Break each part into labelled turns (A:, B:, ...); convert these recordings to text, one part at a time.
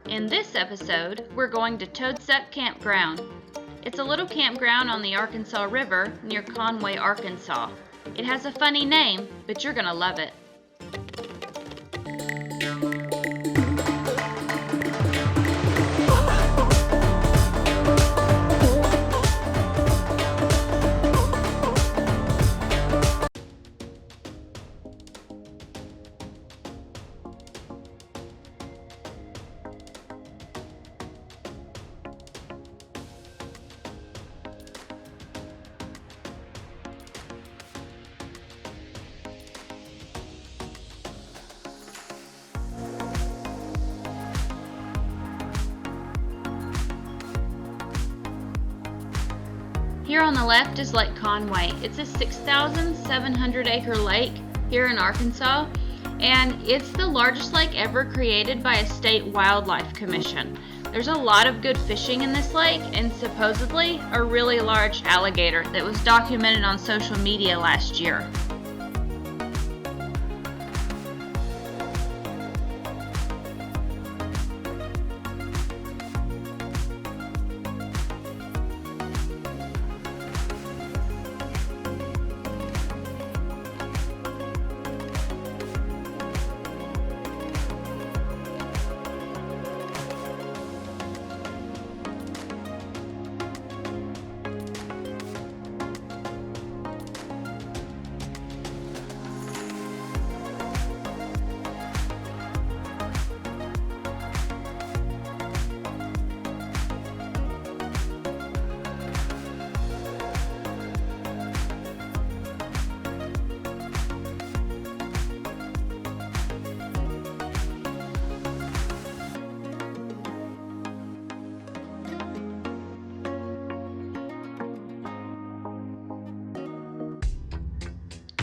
A: In this episode, we're going to Toad Suck Campground. It's a little campground on the Arkansas River near Conway, Arkansas. It has a funny name, but you're gonna love it. Here on the left is Lake Conway. It's a 6,700 acre lake here in Arkansas, and it's the largest lake ever created by a state wildlife commission. There's a lot of good fishing in this lake, and supposedly a really large alligator that was documented on social media last year.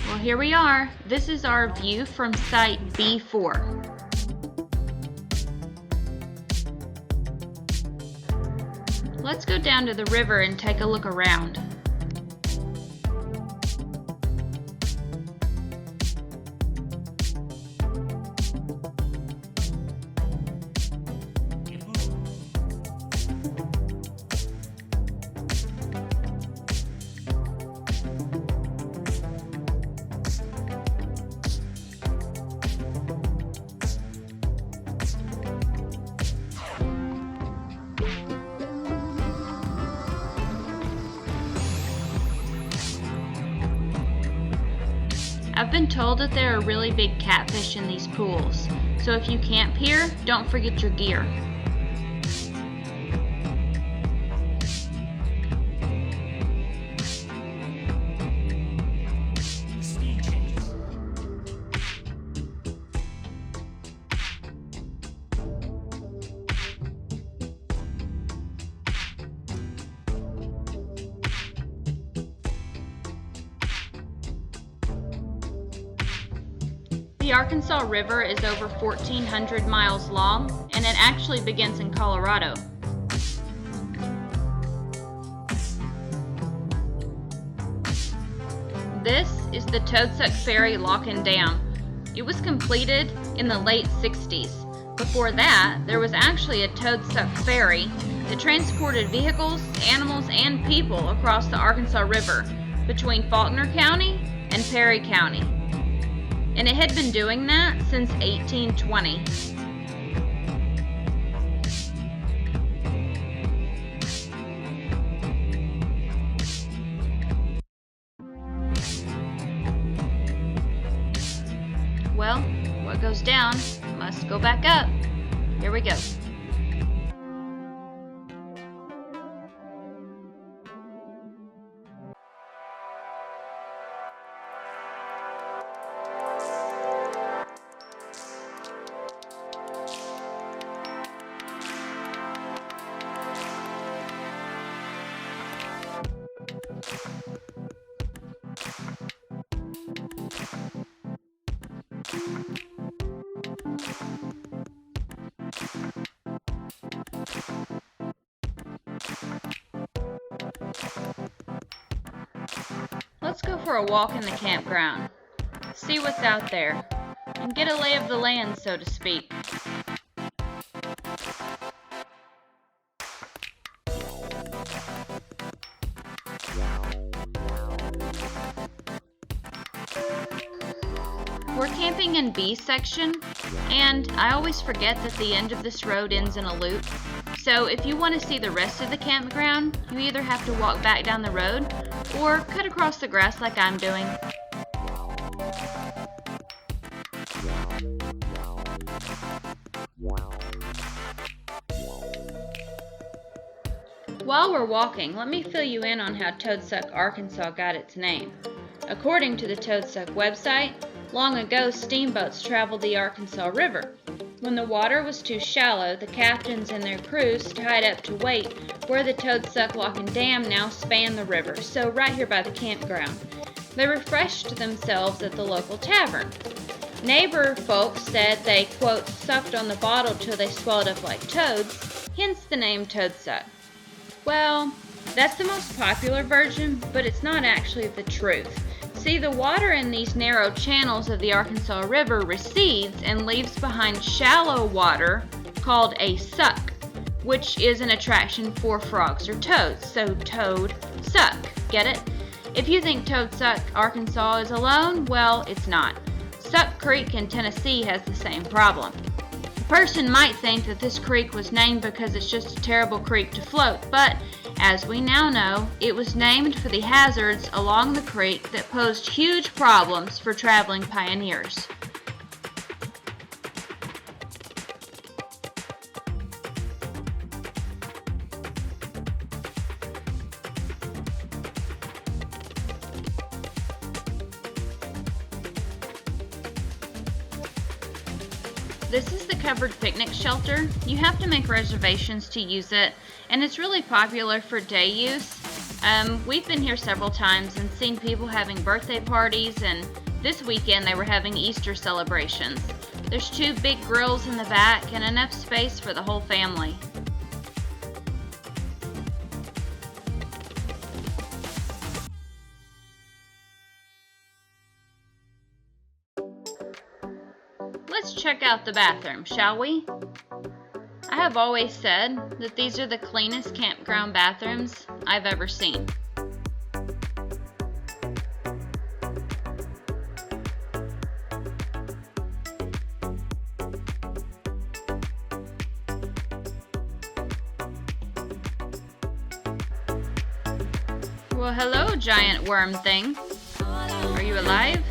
A: Well, here we are. This is our view from site B4. Let's go down to the river and take a look around. I've been told that there are really big catfish in these pools, so if you camp here, don't forget your gear. The Arkansas River is over 1,400 miles long, and it actually begins in Colorado. This is the Toad Suck Ferry Lock and Dam. It was completed in the late 60s. Before that, there was actually a Toad Suck Ferry that transported vehicles, animals, and people across the Arkansas River between Faulkner County and Ferry County. And it had been doing that since 1820. Well, what goes down must go back up. Here we go. Let's go for a walk in the campground, see what's out there, and get a lay of the land, so to speak. We're camping in B section, and I always forget that the end of this road ends in a loop. So if you want to see the rest of the campground, you either have to walk back down the road or cut across the grass like I'm doing. While we're walking, let me fill you in on how Toad Suck, Arkansas got its name. According to the Toad Suck website, long ago steamboats traveled the Arkansas River. When the water was too shallow, the captains and their crews tied up to wait where the Toad Suck Lock and Dam now span the river, so right here by the campground. They refreshed themselves at the local tavern. Neighbor folks said they, quote, sucked on the bottle till they swelled up like toads, hence the name Toad Suck. Well, that's the most popular version, but it's not actually the truth. See, the water in these narrow channels of the Arkansas River recedes and leaves behind shallow water called a suck, which is an attraction for frogs or toads, so Toad Suck. Get it? If you think Toad Suck, Arkansas is alone, well, it's not. Suck Creek in Tennessee has the same problem. A person might think that this creek was named because it's just a terrible creek to float, but as we now know, it was named for the hazards along the creek that posed huge problems for traveling pioneers. This is the covered picnic shelter. You have to make reservations to use it, and it's really popular for day use. We've been here several times and seen people having birthday parties, and this weekend they were having Easter celebrations. There's 2 big grills in the back and enough space for the whole family. Let's check out the bathroom, shall we? I have always said that these are the cleanest campground bathrooms I've ever seen. Well, hello, giant worm thing. Are you alive?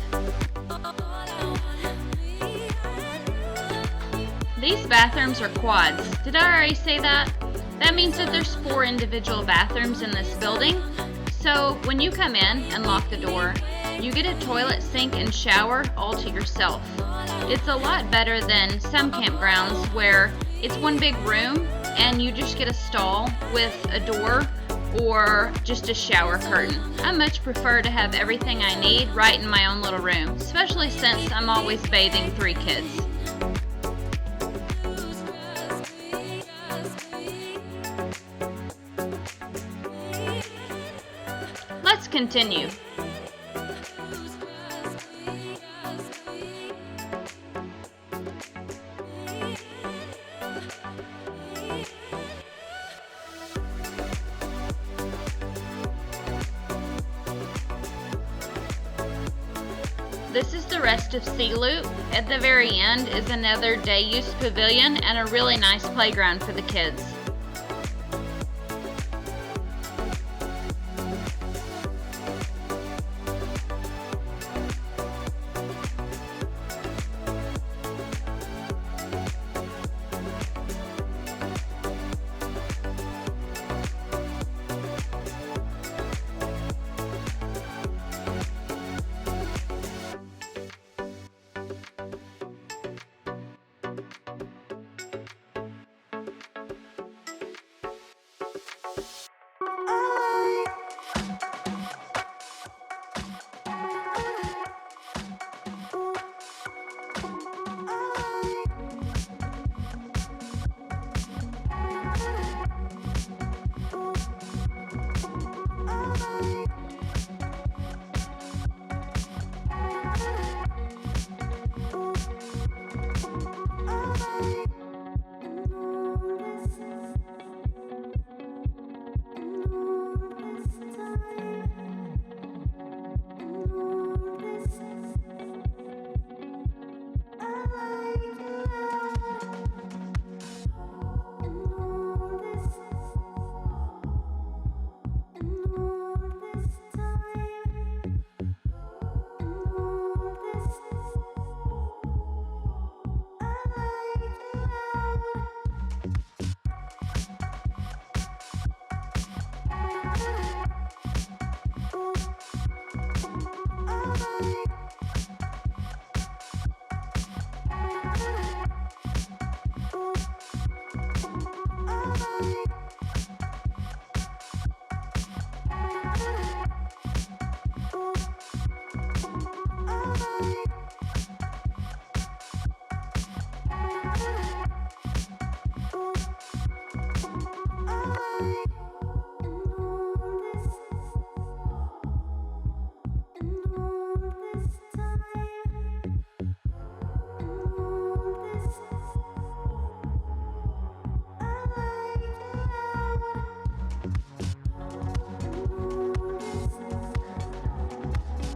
A: These bathrooms are quads. Did I already say that? That means that there's 4 individual bathrooms in this building. So when you come in and lock the door, you get a toilet, sink, and shower all to yourself. It's a lot better than some campgrounds where it's one big room and you just get a stall with a door or just a shower curtain. I much prefer to have everything I need right in my own little room, especially since I'm always bathing 3 kids. Let's continue. This is the rest of Sea Loop. At the very end is another day-use pavilion and a really nice playground for the kids.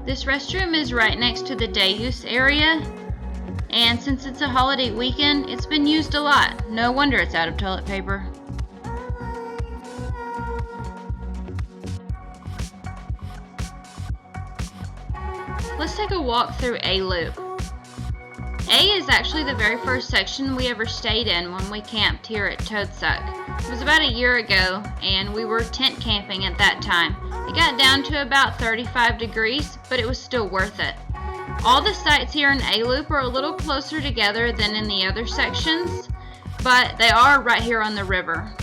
A: This restroom is right next to the day use area, and since it's a holiday weekend, it's been used a lot. No wonder it's out of toilet paper. Let's take a walk through A Loop. A is actually the very first section we ever stayed in when we camped here at Toad Suck. It was about a year ago, and we were tent camping at that time. It got down to about 35 degrees, but it was still worth it. All the sites here in A Loop are a little closer together than in the other sections, but they are right here on the river.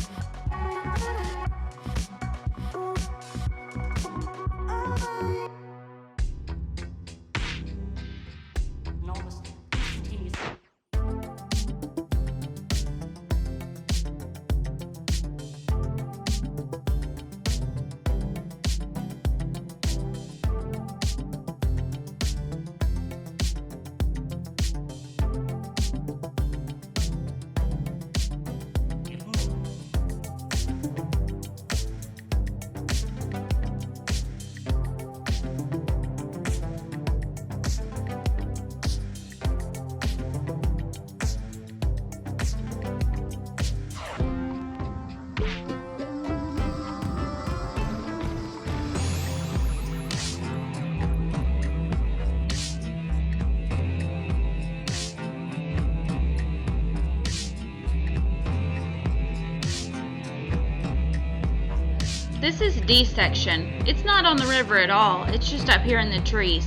A: This is D section. It's not on the river at all, it's just up here in the trees.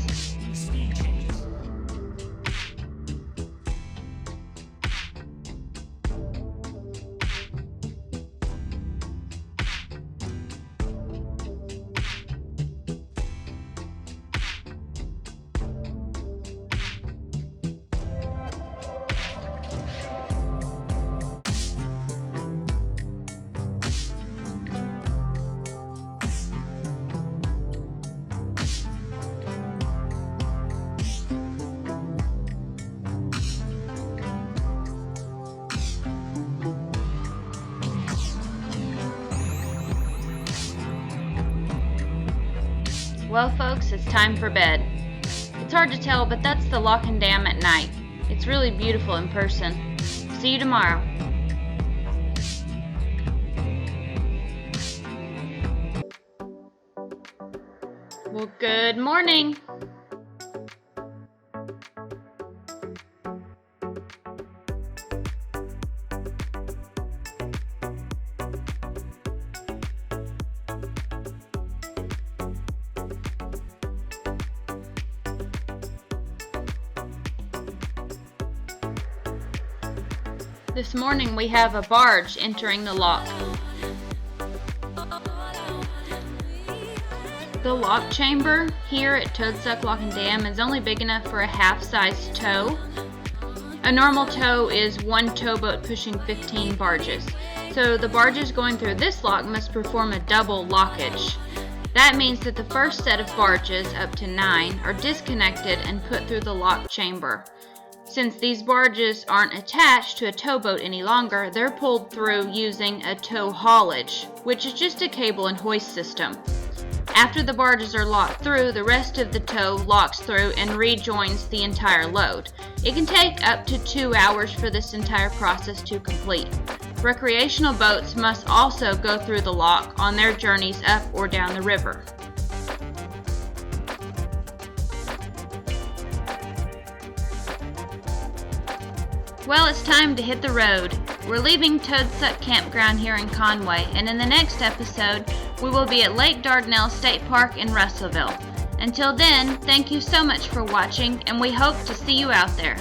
A: Well folks, it's time for bed. It's hard to tell, but that's the lock and dam at night. It's really beautiful in person. See you tomorrow. Well, good morning. This morning we have a barge entering the lock. The lock chamber here at Toad Suck Lock and Dam is only big enough for a half-sized tow. A normal tow is one towboat pushing 15 barges. So the barges going through this lock must perform a double lockage. That means that the first set of barges, up to 9, are disconnected and put through the lock chamber. Since these barges aren't attached to a towboat any longer, they're pulled through using a tow haulage, which is just a cable and hoist system. After the barges are locked through, the rest of the tow locks through and rejoins the entire load. It can take up to 2 hours for this entire process to complete. Recreational boats must also go through the lock on their journeys up or down the river. Well, it's time to hit the road. We're leaving Toad Suck Campground here in Conway, and in the next episode, we will be at Lake Dardanelle State Park in Russellville. Until then, thank you so much for watching, and we hope to see you out there.